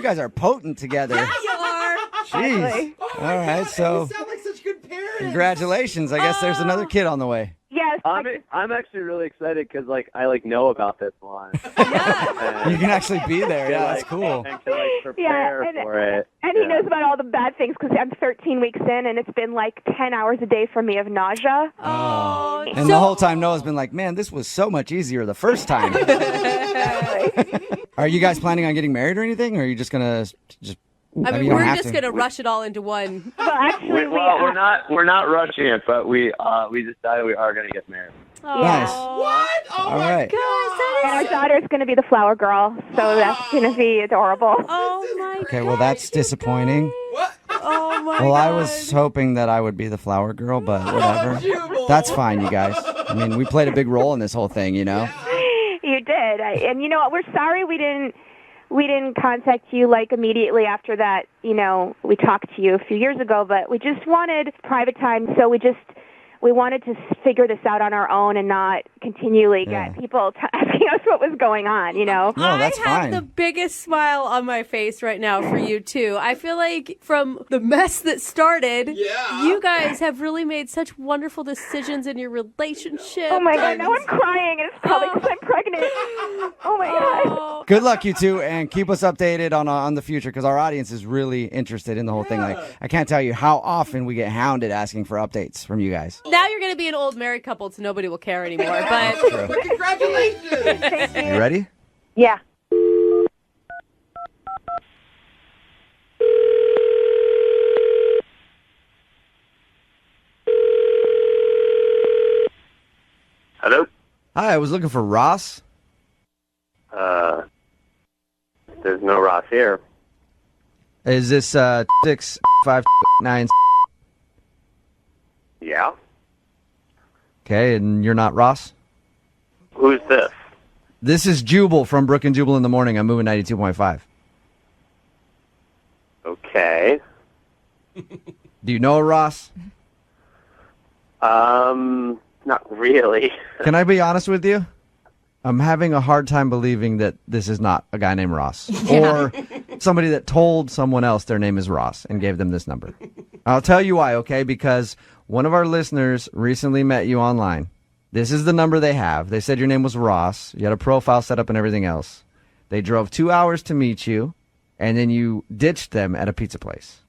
guys are potent together. You are. Jeez. All right, so You sound like such good parents. congratulations. I guess there's another kid on the way. Yes. I'm actually really excited because I know about this one. You can actually be there. Yeah, that's cool. And can prepare for it. And he knows about all the bad things because I'm 13 weeks in, and it's been like 10 hours a day for me of nausea. Oh. And the whole time Noah's been like, man, this was so much easier the first time. Are you guys planning on getting married or anything? Or are you just going to just... I mean, you don't we're have just to. going to rush it all into one. Well, actually, we're not rushing it, but we decided we are going to get married. Nice. What? Oh All my right. God. And our daughter's going to be the flower girl, so that's going to be adorable. Oh my Okay, well, that's disappointing. What? Oh my Well, God. I was hoping that I would be the flower girl, but whatever. That's fine, you guys. I mean, we played a big role in this whole thing, you know? You did. And you know what? We're sorry we didn't contact you like immediately after that. You know, we talked to you a few years ago, but we just wanted private time, so we wanted to figure this out on our own and not continually get people asking us what was going on, you know? No, that's I have fine. the biggest smile on my face right now for you, too. I feel like from the mess that started, you guys have really made such wonderful decisions in your relationship. Oh, my God. Now I'm crying, and it's probably because I'm pregnant. Oh, my God. Good luck, you two, and keep us updated on the future because our audience is really interested in the whole thing. Like, I can't tell you how often we get hounded asking for updates from you guys. Now you're going to be an old married couple, so nobody will care anymore. But Congratulations. You ready? Yeah. Hello? Hi, I was looking for Ross. There's no Ross here. Is this 659? Yeah? Okay, and you're not Ross? Who's this? This is Jubal from Brook and Jubal in the morning. I'm moving 92.5. Okay. Do you know a Ross? Not really. Can I be honest with you? I'm having a hard time believing that this is not a guy named Ross. Or somebody that told someone else their name is Ross and gave them this number. I'll tell you why, okay? Because one of our listeners recently met you online. This is the number they have. They said your name was Ross. You had a profile set up and everything else. They drove 2 hours to meet you, and then you ditched them at a pizza place.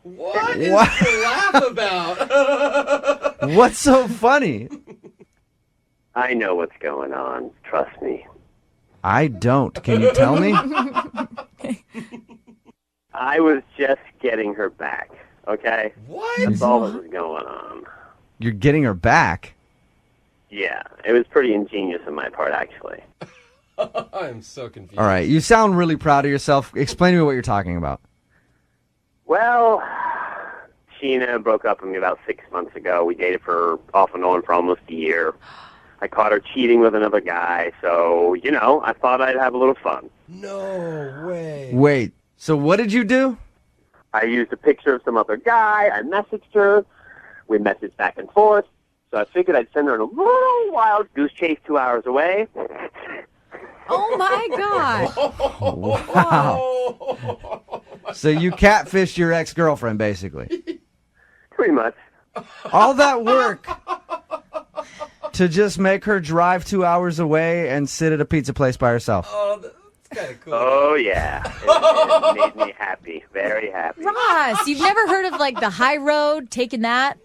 What is to laugh about? What's so funny? I know what's going on. Trust me. I don't. Can you tell me? I was just getting her back, okay? What? That's all that was going on. You're getting her back? Yeah, it was pretty ingenious on my part, actually. I'm so confused. All right. You sound really proud of yourself. Explain to me what you're talking about. Well, Sheena broke up with me about 6 months ago. We dated for off and on for almost a year. I caught her cheating with another guy, so, you know, I thought I'd have a little fun. No way. Wait. So what did you do? I used a picture of some other guy. I messaged her. We messaged back and forth. So I figured I'd send her on a little wild goose chase 2 hours away. oh my God. Wow. So you catfished your ex-girlfriend, basically. Pretty much. All that work to just make her drive 2 hours away and sit at a pizza place by herself. Oh, that's kind of cool. Oh, yeah. It made me happy. Very happy. Ross, you've never heard of like the high road, taking that?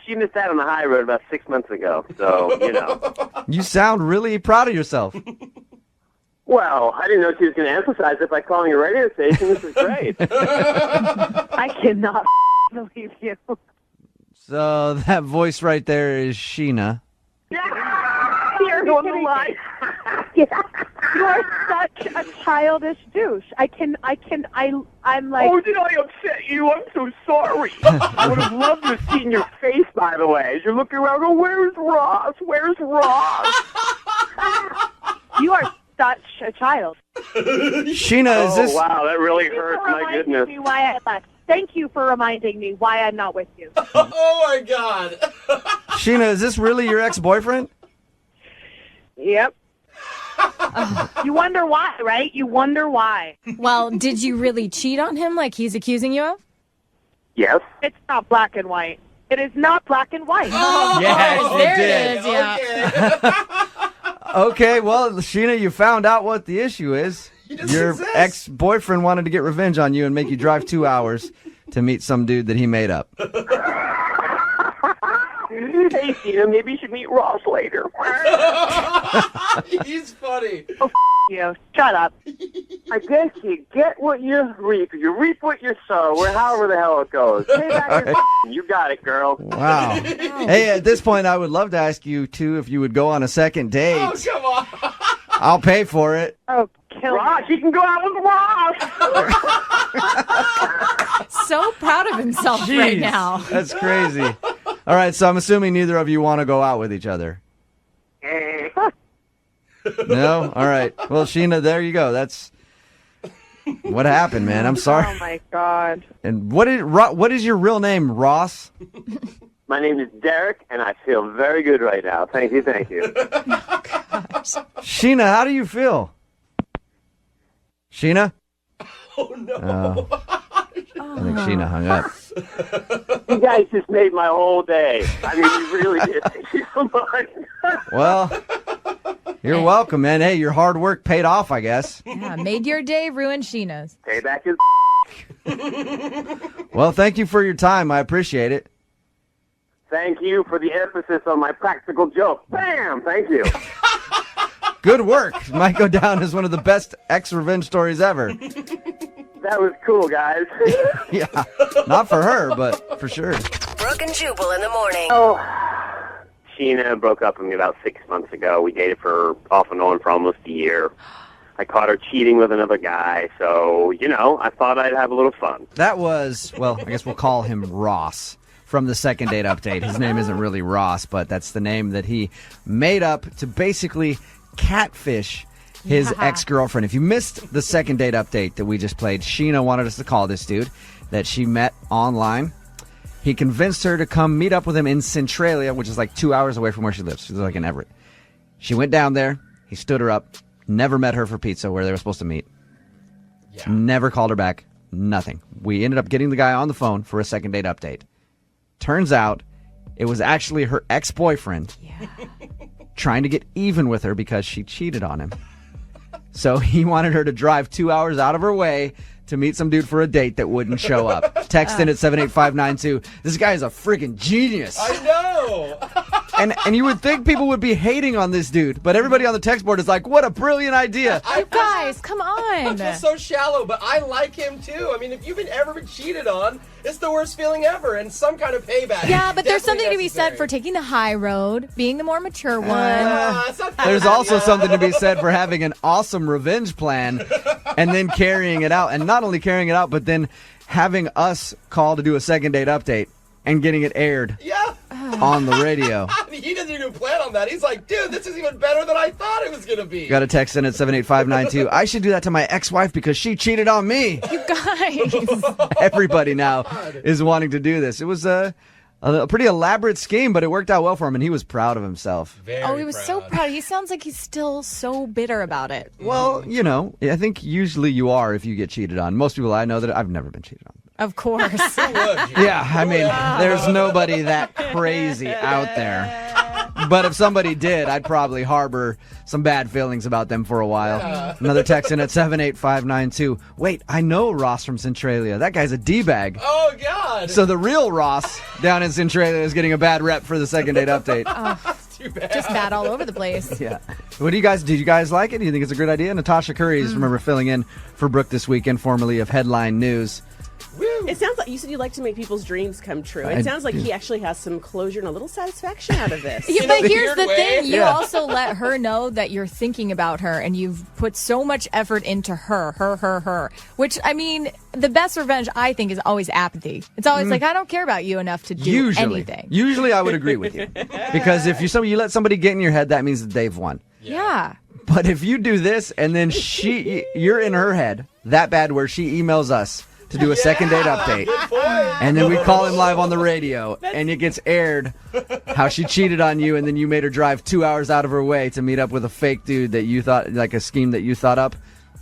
She missed out on the high road about 6 months ago, so, you know. You sound really proud of yourself. Well, I didn't know she was going to emphasize it by calling a radio station. This is great. I cannot believe you. So that voice right there is Sheena. You're on the line. You are such a childish douche. I'm like. Oh, did I upset you? I'm so sorry. I would have loved to have seen your face, by the way, as you're looking around going, where's Ross? Where's Ross? You are such a child. Sheena, is this... Oh, wow, that really hurts. My goodness. Me why I left. Thank you for reminding me why I'm not with you. Oh, my God. Sheena, is this really your ex-boyfriend? Yep. You wonder why, right? You wonder why. Well, did you really cheat on him like he's accusing you of? Yes. It's not black and white. It is not black and white. Yes, you there did. it is, yeah. Okay, well, Sheena, you found out what the issue is. Your ex-boyfriend wanted to get revenge on you and make you drive 2 hours to meet some dude that he made up. Hey, Tina, maybe you should meet Ross later. He's funny. Oh, you. Shut up. I guess you get what you reap. You reap what you sow, or however the hell it goes. Hey, back you got it, girl. Wow. Hey, at this point, I would love to ask you, too, if you would go on a second date. Oh, come on. I'll pay for it. Oh, kill Ross, you can go out with Ross. So proud of himself right Jeez, now. That's crazy. All right, so I'm assuming neither of you want to go out with each other. No? All right. Well, Sheena, there you go. That's what happened, man. I'm sorry. Oh, my God. And what is your real name, Ross? My name is Derek, and I feel very good right now. Thank you, thank you. Sheena, how do you feel? Sheena? Oh, no. I think Sheena hung up. You guys just made my whole day. I mean, you really did. Thank you so much. Well, you're welcome, man. Hey, your hard work paid off, I guess. Yeah, made your day, ruined Sheena's. Payback is... Well, thank you for your time. I appreciate it. Thank you for the emphasis on my practical joke. Bam! Thank you. Good work. Might go down as one of the best ex-revenge stories ever. That was cool, guys. Yeah, not for her, but for sure. Brook and Jubal in the morning. Oh, Sheena broke up with me about 6 months ago. We dated for off and on for almost a year. I caught her cheating with another guy, so, I thought I'd have a little fun. That was, well, I guess we'll call him Ross from the second date update. His name isn't really Ross, but that's the name that he made up to basically catfish his ex-girlfriend. If you missed the second date update that we just played, Sheena wanted us to call this dude that she met online. He convinced her to come meet up with him in Centralia, which is like 2 hours away from where she lives. She's like in Everett. She went down there. He stood her up. Never met her for pizza where they were supposed to meet. Yeah. Never called her back. Nothing. We ended up getting the guy on the phone for a second date update. Turns out it was actually her ex-boyfriend trying to get even with her because she cheated on him. So he wanted her to drive 2 hours out of her way to meet some dude for a date that wouldn't show up. Text in at 78592. This guy is a freaking genius. I know. And you would think people would be hating on this dude, but everybody on the text board is like, what a brilliant idea. You guys, come I on. feel so shallow, but I like him too. I mean, if you've ever been cheated on, it's the worst feeling ever, and some kind of payback. Yeah, but there's something definitely to be said for taking the high road, being the more mature one. it's not fair. There's also something to be said for having an awesome revenge plan and then carrying it out. And not only carrying it out, but then having us call to do a second date update and getting it aired on the radio. He doesn't even plan on that. He's like, dude, this is even better than I thought it was going to be. Got a text in at 78592. I should do that to my ex-wife because she cheated on me. You guys. Everybody now is wanting to do this. It was a pretty elaborate scheme, but it worked out well for him, and he was proud of himself. He was so proud. He sounds like he's still so bitter about it. Well, I think usually you are if you get cheated on. Most people I know that I've never been cheated on. Of course. Yeah, I mean, there's nobody that crazy out there. But if somebody did, I'd probably harbor some bad feelings about them for a while. Yeah. Another text in at 78592. Wait, I know Ross from Centralia. That guy's a D-bag. Oh, God. So the real Ross down in Centralia is getting a bad rep for the second date update. Too bad. Just bad all over the place. Yeah. Did you guys like it? Do you think it's a great idea? Natasha Curry's, remember, filling in for Brooke this weekend, formerly of Headline News. It sounds like you said you like to make people's dreams come true. It sounds like he actually has some closure and a little satisfaction out of this. Yeah, but here's the thing. You also let her know that you're thinking about her and you've put so much effort into her. Which, I mean, the best revenge, I think, is always apathy. It's always like, I don't care about you enough to do anything. Usually I would agree with you. Because if you let somebody get in your head, that means that they've won. Yeah. But if you do this and then you're in her head that bad where she emails us to do a second date update. Good point. And then we call him live on the radio, and it gets aired how she cheated on you, and then you made her drive 2 hours out of her way to meet up with a fake dude that you thought, like a scheme that you thought up.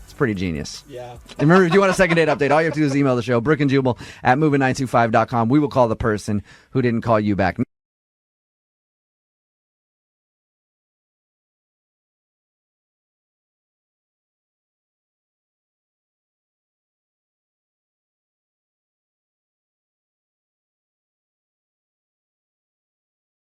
It's pretty genius. Yeah. And remember, if you want a second date update, all you have to do is email the show, brookandjubal@moving925.com. We will call the person who didn't call you back.